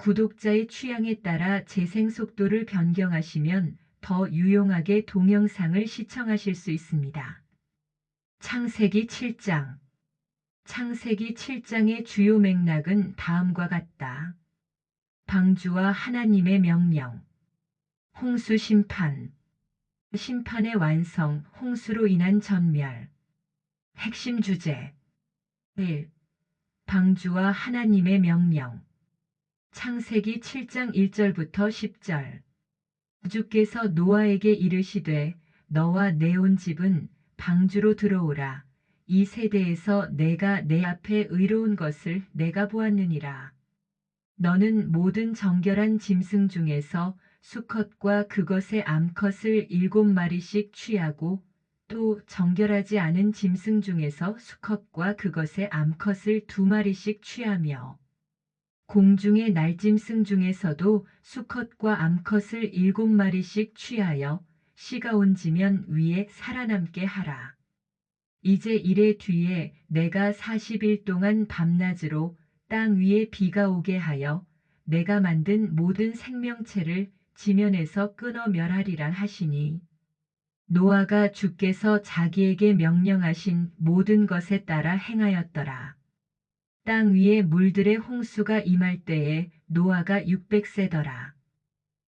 구독자의 취향에 따라 재생 속도를 변경하시면 더 유용하게 동영상을 시청하실 수 있습니다. 창세기 7장. 창세기 7장의 주요 맥락은 다음과 같다. 방주와 하나님의 명령. 홍수 심판. 심판의 완성, 홍수로 인한 전멸. 핵심 주제. 1. 방주와 하나님의 명령. 창세기 7장 1절부터 10절. 주께서 노아에게 이르시되 너와 내 온 집은 방주로 들어오라. 이 세대에서 내가 내 앞에 의로운 것을 내가 보았느니라. 너는 모든 정결한 짐승 중에서 수컷과 그것의 암컷을 7마리씩 취하고 또 정결하지 않은 짐승 중에서 수컷과 그것의 암컷을 2마리씩 취하며 공중의 날짐승 중에서도 수컷과 암컷을 7마리씩 취하여 씨가 온지면 위에 살아남게 하라. 이제 이래 뒤에 내가 40일 동안 밤낮으로 땅 위에 비가 오게 하여 내가 만든 모든 생명체를 지면에서 끊어 멸하리라 하시니 노아가 주께서 자기에게 명령하신 모든 것에 따라 행하였더라. 땅 위에 물들의 홍수가 임할 때에 노아가 600세더라.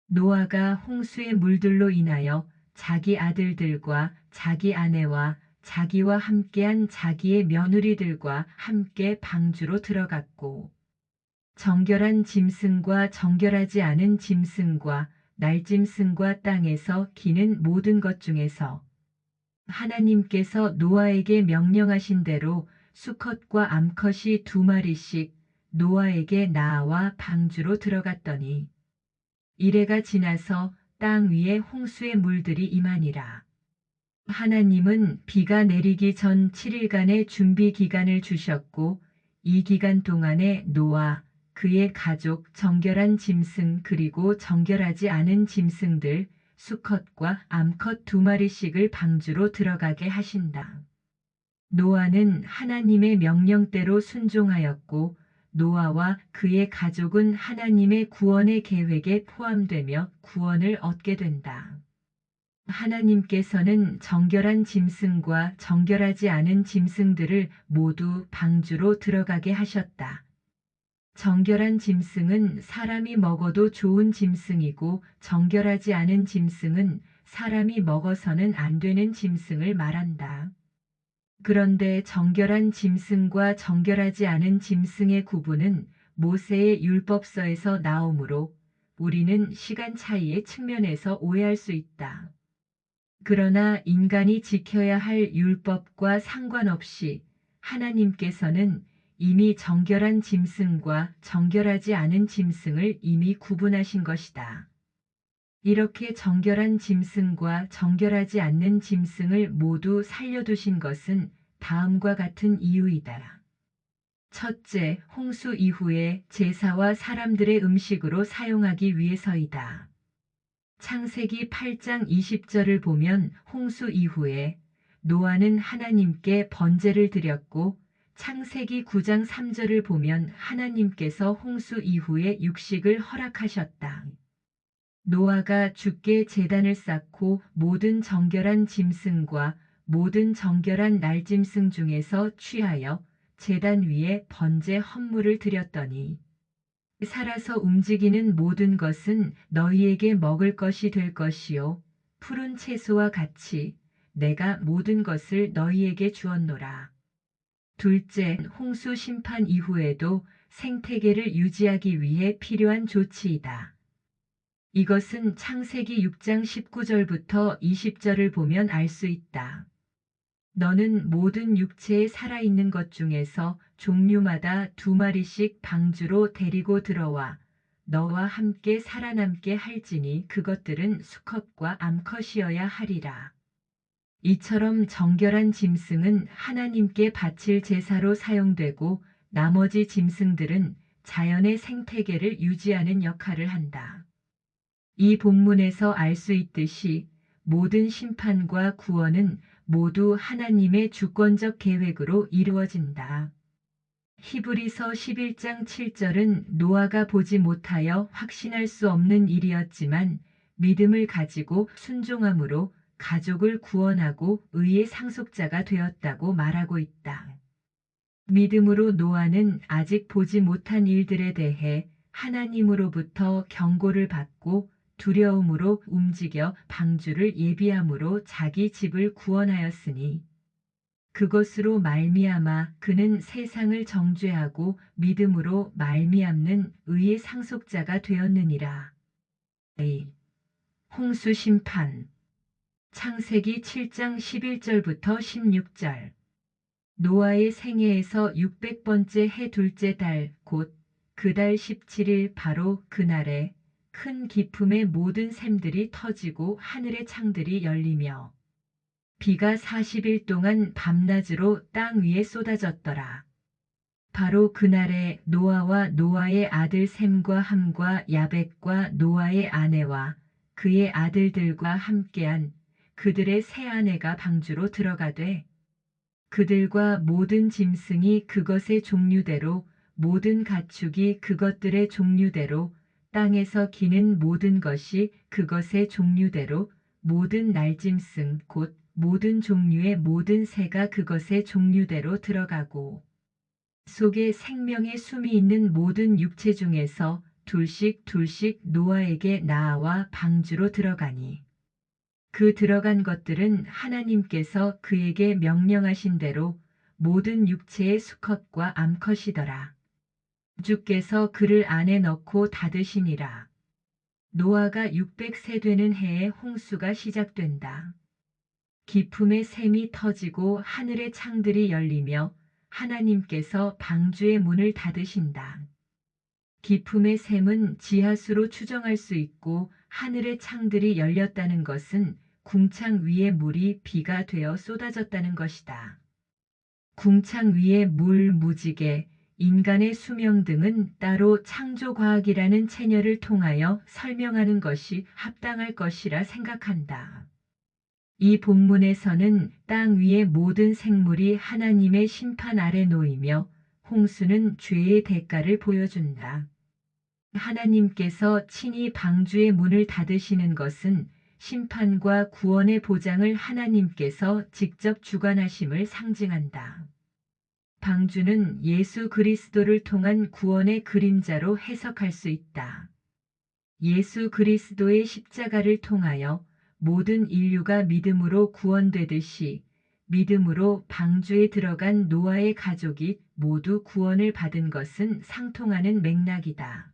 노아가 홍수의 물들로 인하여 자기 아들들과 자기 아내와 자기와 함께한 자기의 며느리들과 함께 방주로 들어갔고 정결한 짐승과 정결하지 않은 짐승과 날짐승과 땅에서 기는 모든 것 중에서 하나님께서 노아에게 명령하신 대로 수컷과 암컷이 2마리씩 노아에게 나아와 방주로 들어갔더니 이래가 지나서 땅 위에 홍수의 물들이 임하니라. 하나님은 비가 내리기 전 7일간의 준비 기간을 주셨고 이 기간 동안에 노아, 그의 가족, 정결한 짐승 그리고 정결하지 않은 짐승들, 수컷과 암컷 2마리씩을 방주로 들어가게 하신다. 노아는 하나님의 명령대로 순종하였고 노아와 그의 가족은 하나님의 구원의 계획에 포함되며 구원을 얻게 된다. 하나님께서는 정결한 짐승과 정결하지 않은 짐승들을 모두 방주로 들어가게 하셨다. 정결한 짐승은 사람이 먹어도 좋은 짐승이고 정결하지 않은 짐승은 사람이 먹어서는 안 되는 짐승을 말한다. 그런데 정결한 짐승과 정결하지 않은 짐승의 구분은 모세의 율법서에서 나오므로 우리는 시간 차이의 측면에서 오해할 수 있다. 그러나 인간이 지켜야 할 율법과 상관없이 하나님께서는 이미 정결한 짐승과 정결하지 않은 짐승을 이미 구분하신 것이다. 이렇게 정결한 짐승과 정결하지 않는 짐승을 모두 살려두신 것은 다음과 같은 이유이다. 첫째, 홍수 이후에 제사와 사람들의 음식으로 사용하기 위해서이다. 창세기 8장 20절을 보면 홍수 이후에 노아는 하나님께 번제를 드렸고 창세기 9장 3절을 보면 하나님께서 홍수 이후에 육식을 허락하셨다. 노아가 주께 제단을 쌓고 모든 정결한 짐승과 모든 정결한 날짐승 중에서 취하여 제단 위에 번제 헌물을 드렸더니 살아서 움직이는 모든 것은 너희에게 먹을 것이 될 것이요 푸른 채소와 같이 내가 모든 것을 너희에게 주었노라. 둘째, 홍수 심판 이후에도 생태계를 유지하기 위해 필요한 조치이다. 이것은 창세기 6장 19절부터 20절을 보면 알 수 있다. 너는 모든 육체에 살아있는 것 중에서 종류마다 2마리씩 방주로 데리고 들어와 너와 함께 살아남게 할지니 그것들은 수컷과 암컷이어야 하리라. 이처럼 정결한 짐승은 하나님께 바칠 제사로 사용되고 나머지 짐승들은 자연의 생태계를 유지하는 역할을 한다. 이 본문에서 알 수 있듯이 모든 심판과 구원은 모두 하나님의 주권적 계획으로 이루어진다. 히브리서 11장 7절은 노아가 보지 못하여 확신할 수 없는 일이었지만 믿음을 가지고 순종함으로 가족을 구원하고 의의 상속자가 되었다고 말하고 있다. 믿음으로 노아는 아직 보지 못한 일들에 대해 하나님으로부터 경고를 받고 두려움으로 움직여 방주를 예비함으로 자기 집을 구원하였으니 그것으로 말미암아 그는 세상을 정죄하고 믿음으로 말미암는 의의 상속자가 되었느니라. A. 홍수 심판. 창세기 7장 11절부터 16절. 노아의 생애에서 600번째 해 둘째 달, 곧 그 달 17일 바로 그날에 큰 기품의 모든 샘들이 터지고 하늘의 창들이 열리며 비가 40일 동안 밤낮으로 땅 위에 쏟아졌더라. 바로 그날에 노아와 노아의 아들 셈과 함과 야벳과 노아의 아내와 그의 아들들과 함께한 그들의 세 아내가 방주로 들어가되 그들과 모든 짐승이 그것의 종류대로 모든 가축이 그것들의 종류대로 땅에서 기는 모든 것이 그것의 종류대로 모든 날짐승 곧 모든 종류의 모든 새가 그것의 종류대로 들어가고 속에 생명의 숨이 있는 모든 육체 중에서 둘씩 둘씩 노아에게 나아와 방주로 들어가니 그 들어간 것들은 하나님께서 그에게 명령하신 대로 모든 육체의 수컷과 암컷이더라. 주께서 그를 안에 넣고 닫으시니라. 노아가 600세 되는 해에 홍수가 시작된다. 기품의 샘이 터지고 하늘의 창들이 열리며 하나님께서 방주의 문을 닫으신다. 기품의 샘은 지하수로 추정할 수 있고 하늘의 창들이 열렸다는 것은 궁창 위에 물이 비가 되어 쏟아졌다는 것이다. 궁창 위에 물, 무지개, 인간의 수명 등은 따로 창조과학이라는 체녀를 통하여 설명하는 것이 합당할 것이라 생각한다. 이 본문에서는 땅 위의 모든 생물이 하나님의 심판 아래 놓이며 홍수는 죄의 대가를 보여준다. 하나님께서 친히 방주의 문을 닫으시는 것은 심판과 구원의 보장을 하나님께서 직접 주관하심을 상징한다. 방주는 예수 그리스도를 통한 구원의 그림자로 해석할 수 있다. 예수 그리스도의 십자가를 통하여 모든 인류가 믿음으로 구원되듯이 믿음으로 방주에 들어간 노아의 가족이 모두 구원을 받은 것은 상통하는 맥락이다.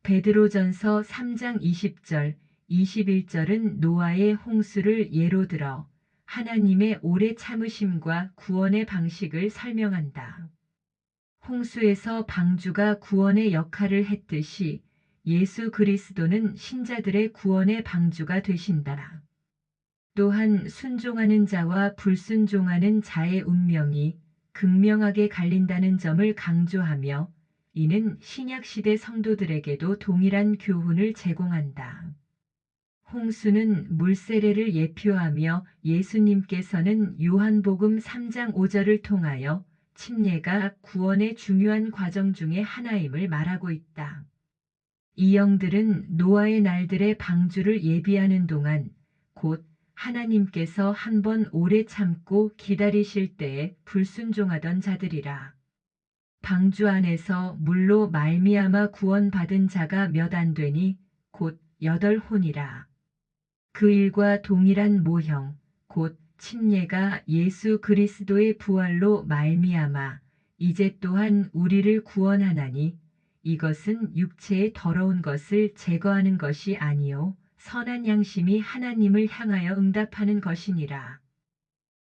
베드로전서 3장 20절, 21절은 노아의 홍수를 예로 들어 하나님의 오래 참으심과 구원의 방식을 설명한다. 홍수에서 방주가 구원의 역할을 했듯이 예수 그리스도는 신자들의 구원의 방주가 되신다. 또한 순종하는 자와 불순종하는 자의 운명이 극명하게 갈린다는 점을 강조하며 이는 신약시대 성도들에게도 동일한 교훈을 제공한다. 홍수는 물세례를 예표하며 예수님께서는 요한복음 3장 5절을 통하여 침례가 구원의 중요한 과정 중의 하나임을 말하고 있다. 이 영들은 노아의 날들의 방주를 예비하는 동안 곧 하나님께서 한 번 오래 참고 기다리실 때에 불순종하던 자들이라. 방주 안에서 물로 말미암아 구원받은 자가 몇 안 되니 곧 8혼이라. 그 일과 동일한 모형 곧 침례가 예수 그리스도의 부활로 말미암아 이제 또한 우리를 구원하나니 이것은 육체의 더러운 것을 제거하는 것이 아니요 선한 양심이 하나님을 향하여 응답하는 것이니라.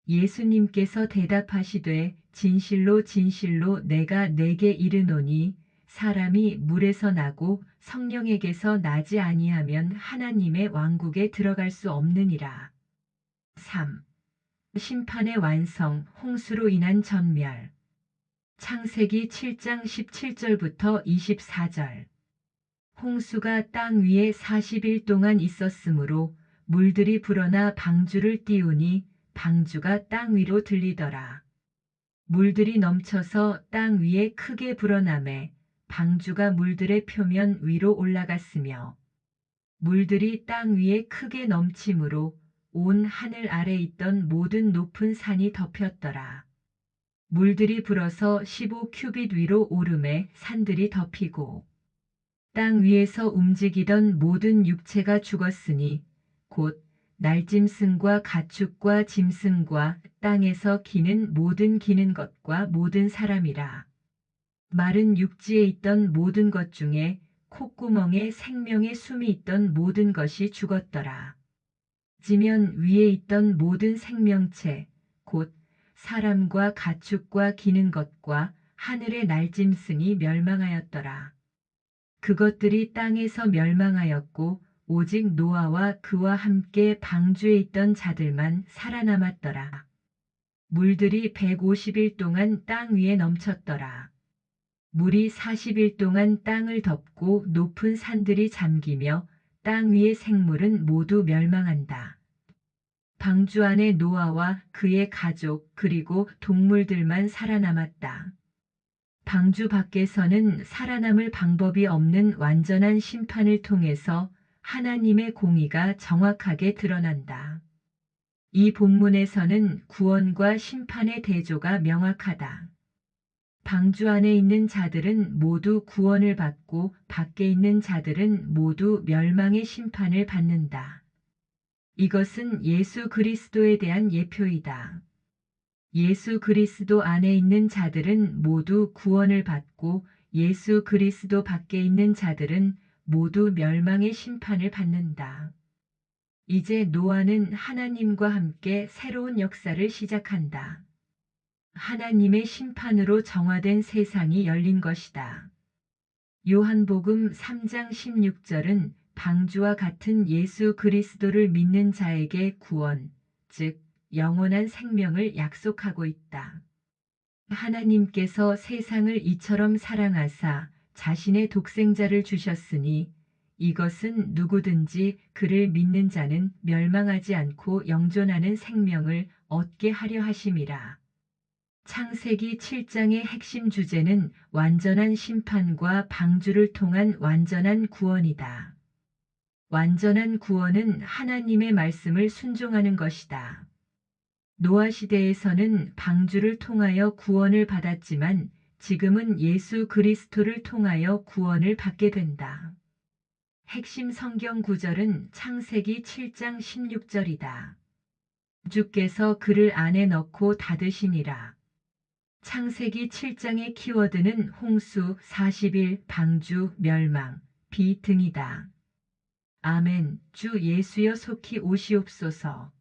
예수님께서 대답하시되 진실로 진실로 내가 내게 이르노니 사람이 물에서 나고 성령에게서 나지 아니하면 하나님의 왕국에 들어갈 수 없느니라. 3. 심판의 완성, 홍수로 인한 전멸. 창세기 7장 17절부터 24절. 홍수가 땅 위에 40일 동안 있었으므로 물들이 불어나 방주를 띄우니 방주가 땅 위로 들리더라. 물들이 넘쳐서 땅 위에 크게 불어나매 방주가 물들의 표면 위로 올라갔으며 물들이 땅 위에 크게 넘침으로 온 하늘 아래 있던 모든 높은 산이 덮였더라. 물들이 불어서 15 큐빗 위로 오름에 산들이 덮이고 땅 위에서 움직이던 모든 육체가 죽었으니 곧 날짐승과 가축과 짐승과 땅에서 기는 모든 기는 것과 모든 사람이라. 마른 육지에 있던 모든 것 중에 콧구멍에 생명의 숨이 있던 모든 것이 죽었더라. 지면 위에 있던 모든 생명체, 곧 사람과 가축과 기는 것과 하늘의 날짐승이 멸망하였더라. 그것들이 땅에서 멸망하였고 오직 노아와 그와 함께 방주에 있던 자들만 살아남았더라. 물들이 150일 동안 땅 위에 넘쳤더라. 물이 40일 동안 땅을 덮고 높은 산들이 잠기며 땅 위의 생물은 모두 멸망한다. 방주 안에 노아와 그의 가족 그리고 동물들만 살아남았다. 방주 밖에서는 살아남을 방법이 없는 완전한 심판을 통해서 하나님의 공의가 정확하게 드러난다. 이 본문에서는 구원과 심판의 대조가 명확하다. 방주 안에 있는 자들은 모두 구원을 받고 밖에 있는 자들은 모두 멸망의 심판을 받는다. 이것은 예수 그리스도에 대한 예표이다. 예수 그리스도 안에 있는 자들은 모두 구원을 받고 예수 그리스도 밖에 있는 자들은 모두 멸망의 심판을 받는다. 이제 노아는 하나님과 함께 새로운 역사를 시작한다. 하나님의 심판으로 정화된 세상이 열린 것이다. 요한복음 3장 16절은 방주와 같은 예수 그리스도를 믿는 자에게 구원, 즉 영원한 생명을 약속하고 있다. 하나님께서 세상을 이처럼 사랑하사 자신의 독생자를 주셨으니 이것은 누구든지 그를 믿는 자는 멸망하지 않고 영존하는 생명을 얻게 하려 하심이라. 창세기 7장의 핵심 주제는 완전한 심판과 방주를 통한 완전한 구원이다. 완전한 구원은 하나님의 말씀을 순종하는 것이다. 노아 시대에서는 방주를 통하여 구원을 받았지만 지금은 예수 그리스도를 통하여 구원을 받게 된다. 핵심 성경 구절은 창세기 7장 16절이다. 주께서 그를 안에 넣고 닫으시니라. 창세기 7장의 키워드는 홍수, 40일, 방주, 멸망, 비 등이다. 아멘. 주 예수여 속히 오시옵소서.